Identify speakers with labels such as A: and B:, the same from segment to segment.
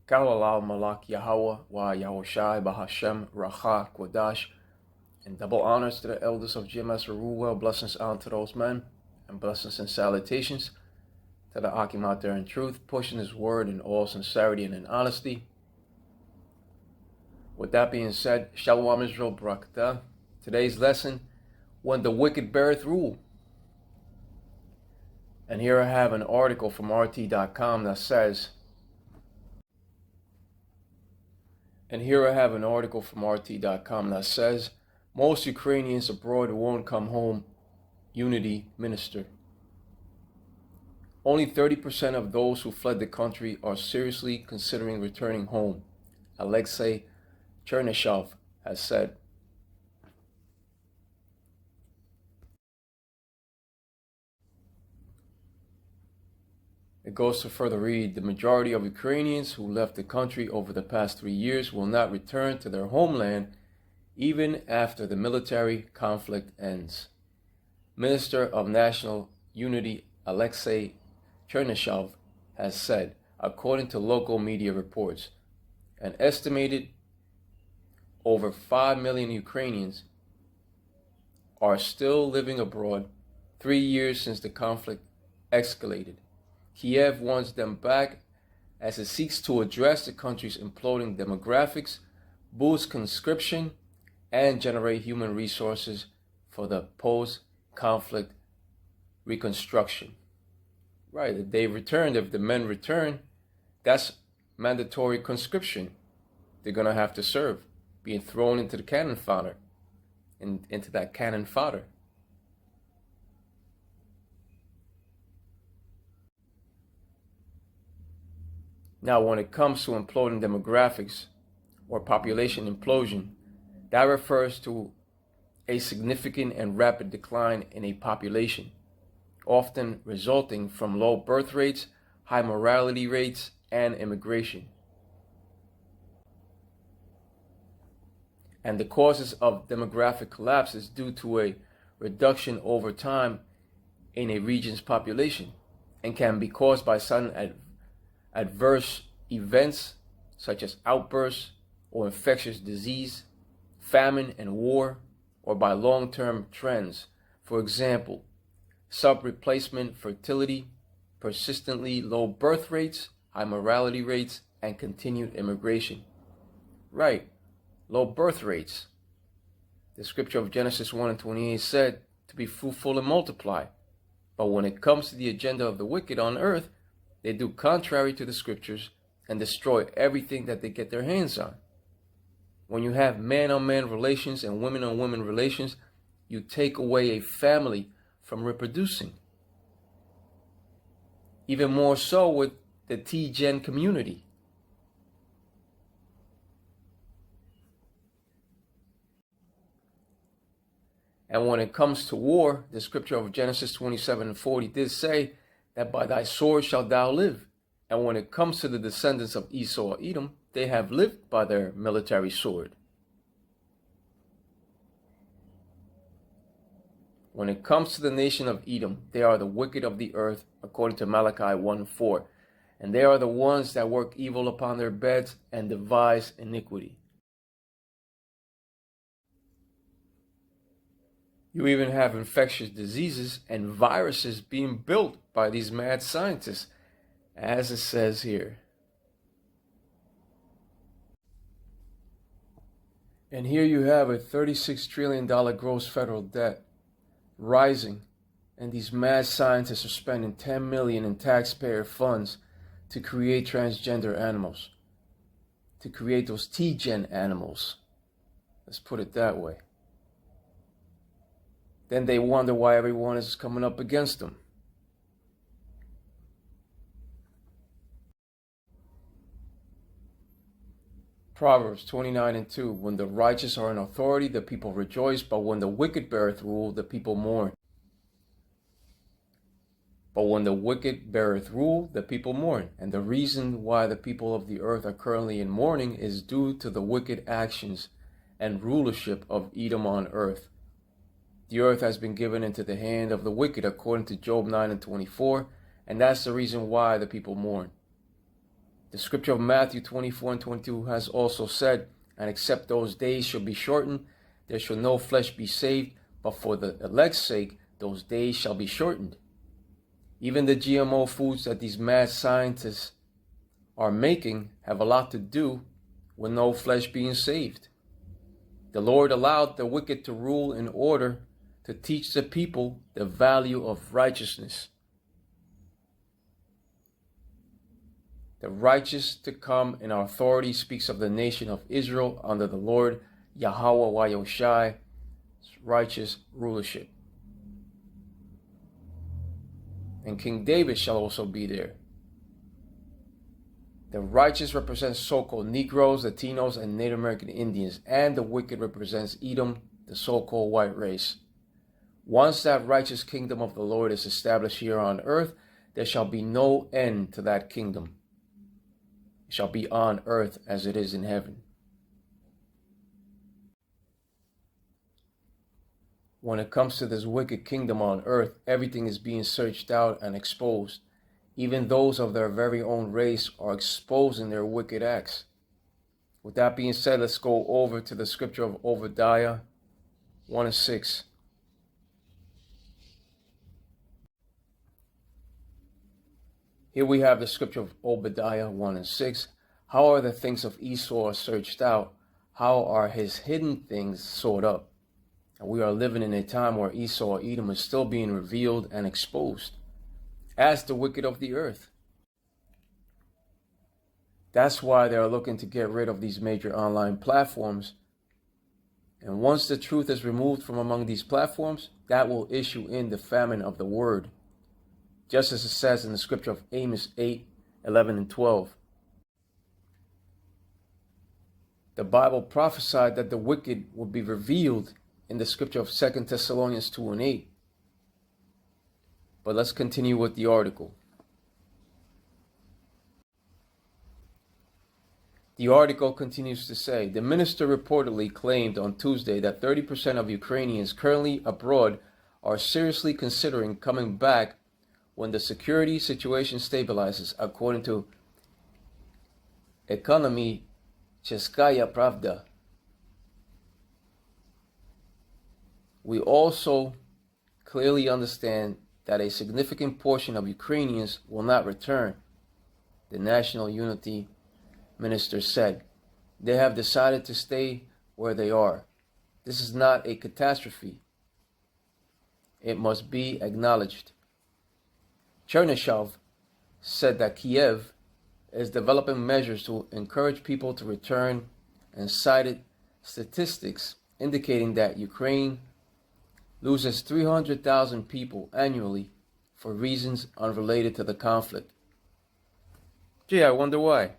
A: Kalalal Malak Yahweh wa Yahushai Bahashem Racha Kwadash, and double honors to the elders of GMS Ruwell, blessings unto those men, and blessings and salutations to the Akim out there in truth, pushing his word in all sincerity and in honesty. With that being said, Shalom Israel Barakatah. Today's lesson, when the wicked beareth rule. And here I have an article from RT.com that says, most Ukrainians abroad won't come home, Unity Minister. Only 30% of those who fled the country are seriously considering returning home, Alexei Chernyshov has said. It goes to further read, the majority of Ukrainians who left the country over the past 3 years will not return to their homeland even after the military conflict ends. Minister of National Unity Alexei Chernyshov has said, according to local media reports. An estimated over 5 million Ukrainians are still living abroad 3 years since the conflict escalated. Kiev wants them back as it seeks to address the country's imploding demographics, boost conscription, and generate human resources for the post-conflict reconstruction. Right, if they return, if the men return, that's mandatory conscription. They're going to have to serve, being thrown into the cannon fodder, into that cannon fodder. Now, when it comes to imploding demographics or population implosion, that refers to a significant and rapid decline in a population, often resulting from low birth rates, high mortality rates, and immigration. And the causes of demographic collapse is due to a reduction over time in a region's population and can be caused by sudden adverse events such as outbursts or infectious disease, famine and war, or by long-term trends. For example, sub-replacement fertility, persistently low birth rates, high mortality rates, and continued immigration. Right, low birth rates. The scripture of Genesis 1:28 said to be fruitful and multiply. But when it comes to the agenda of the wicked on earth, they do contrary to the scriptures and destroy everything that they get their hands on. When you have man-on-man relations and women-on-women relations, you take away a family from reproducing. Even more so with the T-Gen community. And when it comes to war, the scripture of Genesis 27:40 did say that by thy sword shalt thou live. And when it comes to the descendants of Esau or Edom, they have lived by their military sword. When it comes to the nation of Edom, they are the wicked of the earth, according to Malachi 1:4. And they are the ones that work evil upon their beds and devise iniquity. You even have infectious diseases and viruses being built by these mad scientists, as it says here. And here you have a $36 trillion gross federal debt rising, and these mad scientists are spending $10 million in taxpayer funds to create transgender animals, to create those T-Gen animals. Let's put it that way. Then they wonder why everyone is coming up against them. Proverbs 29:2, when the righteous are in authority, the people rejoice, but when the wicked beareth rule, the people mourn. But when the wicked beareth rule, the people mourn. And the reason why the people of the earth are currently in mourning is due to the wicked actions and rulership of Edom on earth. The earth has been given into the hand of the wicked, according to Job 9:24, and that's the reason why the people mourn. The scripture of Matthew 24 and 22 has also said, and except those days shall be shortened, there shall no flesh be saved, but for the elect's sake, those days shall be shortened. Even the GMO foods that these mad scientists are making have a lot to do with no flesh being saved. The Lord allowed the wicked to rule in order to teach the people the value of righteousness. The righteous to come in our authority speaks of the nation of Israel under the Lord Yahweh Wayoshai's righteous rulership. And King David shall also be there. The righteous represents so-called Negroes, Latinos, and Native American Indians, and the wicked represents Edom, the so-called white race. Once that righteous kingdom of the Lord is established here on earth, there shall be no end to that kingdom. It shall be on earth as it is in heaven. When it comes to this wicked kingdom on earth, everything is being searched out and exposed. Even those of their very own race are exposing their wicked acts. With that being said, let's go over to the scripture of Obadiah 1 and 6. Here we have the scripture of Obadiah 1 and 6. How are the things of Esau searched out? How are his hidden things sought up? And we are living in a time where Esau, Edom, is still being revealed and exposed as the wicked of the earth. That's why they are looking to get rid of these major online platforms. And once the truth is removed from among these platforms, that will issue in the famine of the word. Just as it says in the scripture of Amos 8, 11 and 12. The Bible prophesied that the wicked would be revealed in the scripture of 2 Thessalonians 2 and 8. But let's continue with the article. The article continues to say, the minister reportedly claimed on Tuesday that 30% of Ukrainians currently abroad are seriously considering coming back when the security situation stabilizes, according to Economy Cheskaya Pravda. We also clearly understand that a significant portion of Ukrainians will not return, the National Unity Minister said. They have decided to stay where they are. This is not a catastrophe. It must be acknowledged. Chernyshov said that Kiev is developing measures to encourage people to return and cited statistics indicating that Ukraine loses 300,000 people annually for reasons unrelated to the conflict. Gee, I wonder why.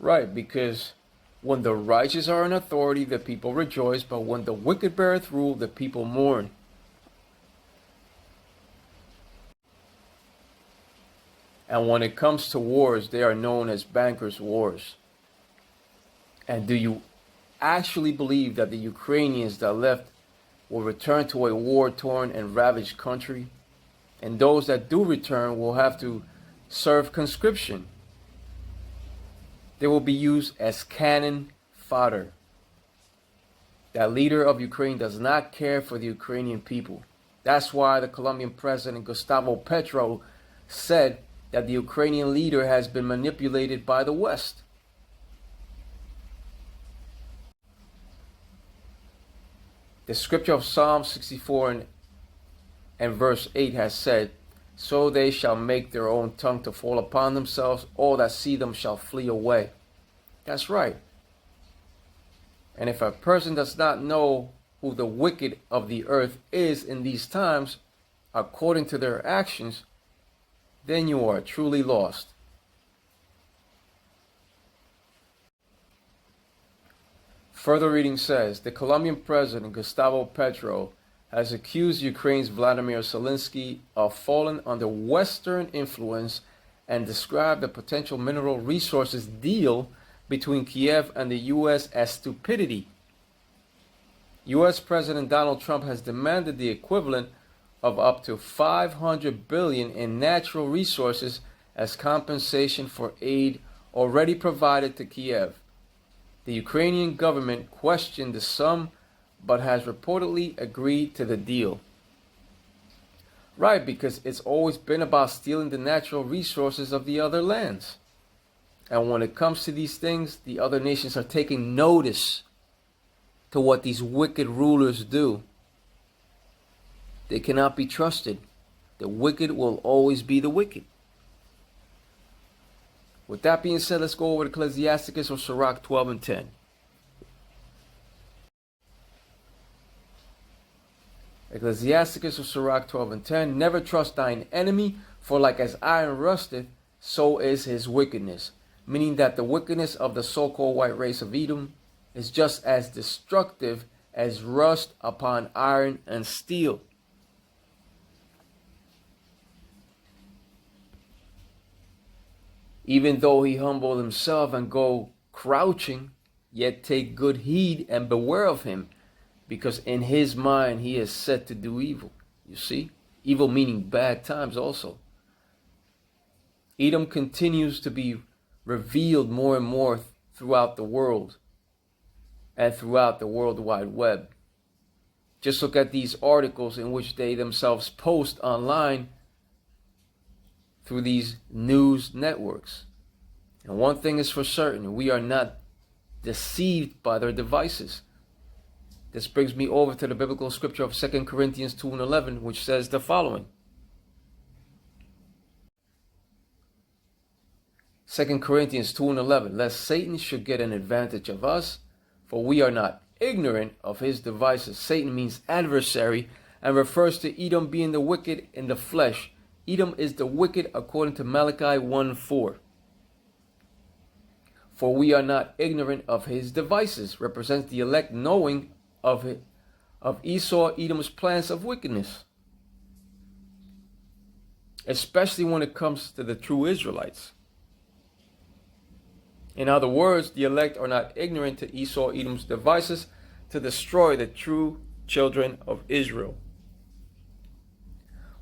A: Right, because when the righteous are in authority, the people rejoice, but when the wicked beareth rule, the people mourn. And when it comes to wars, they are known as bankers' wars. And do you actually believe that the Ukrainians that left will return to a war-torn and ravaged country? And those that do return will have to serve conscription. They will be used as cannon fodder. That leader of Ukraine does not care for the Ukrainian people. That's why the Colombian president Gustavo Petro said that the Ukrainian leader has been manipulated by the West. The scripture of Psalm 64 and verse 8 has said, so they shall make their own tongue to fall upon themselves, all that see them shall flee away. That's right. And if a person does not know who the wicked of the earth is in these times, according to their actions, then you are truly lost. Further reading says, the Colombian president Gustavo Petro has accused Ukraine's Vladimir Zelensky of falling under Western influence and described the potential mineral resources deal between Kiev and the U.S. as stupidity. U.S. President Donald Trump has demanded the equivalent of up to 500 billion in natural resources as compensation for aid already provided to Kiev. The Ukrainian government questioned the sum, but has reportedly agreed to the deal. Right, because it's always been about stealing the natural resources of the other lands. And when it comes to these things, the other nations are taking notice to what these wicked rulers do. They cannot be trusted. The wicked will always be the wicked. With that being said, let's go over to Ecclesiasticus or Sirach 12 and 10. Ecclesiasticus or Sirach 12 and 10. Never trust thine enemy, for like as iron rusteth, so is his wickedness. Meaning that the wickedness of the so-called white race of Edom is just as destructive as rust upon iron and steel. Even though he humble himself and go crouching, yet take good heed and beware of him, because in his mind he is set to do evil. You see? Evil meaning bad times also. Edom continues to be revealed more and more throughout the world and throughout the World Wide Web. Just look at these articles in which they themselves post online through these news networks. And one thing is for certain, we are not deceived by their devices. This brings me over to the biblical scripture of 2 Corinthians 2 and 11, which says the following. 2 Corinthians 2 and 11, lest Satan should get an advantage of us, for we are not ignorant of his devices. Satan means adversary and refers to Edom being the wicked in the flesh. Edom is the wicked according to Malachi 1:4. For we are not ignorant of his devices, represents the elect knowing of Esau, Edom's plans of wickedness. Especially when it comes to the true Israelites. In other words, the elect are not ignorant to Esau, Edom's devices to destroy the true children of Israel.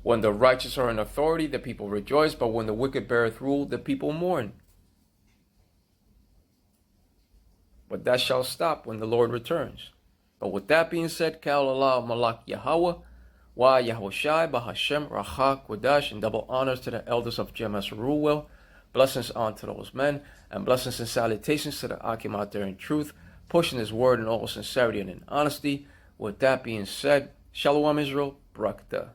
A: When the righteous are in authority, the people rejoice, but when the wicked beareth rule, the people mourn. But that shall stop when the Lord returns. But with that being said, Kal Allah Malak Yahweh, Wa Yahushai, Bahashem, Racha, Kodash, and double honors to the elders of Jemas Ruwell. Blessings unto those men, and blessings and salutations to the Akim out there in truth, pushing his word in all sincerity and in honesty. With that being said, Shalom Israel, Brakta.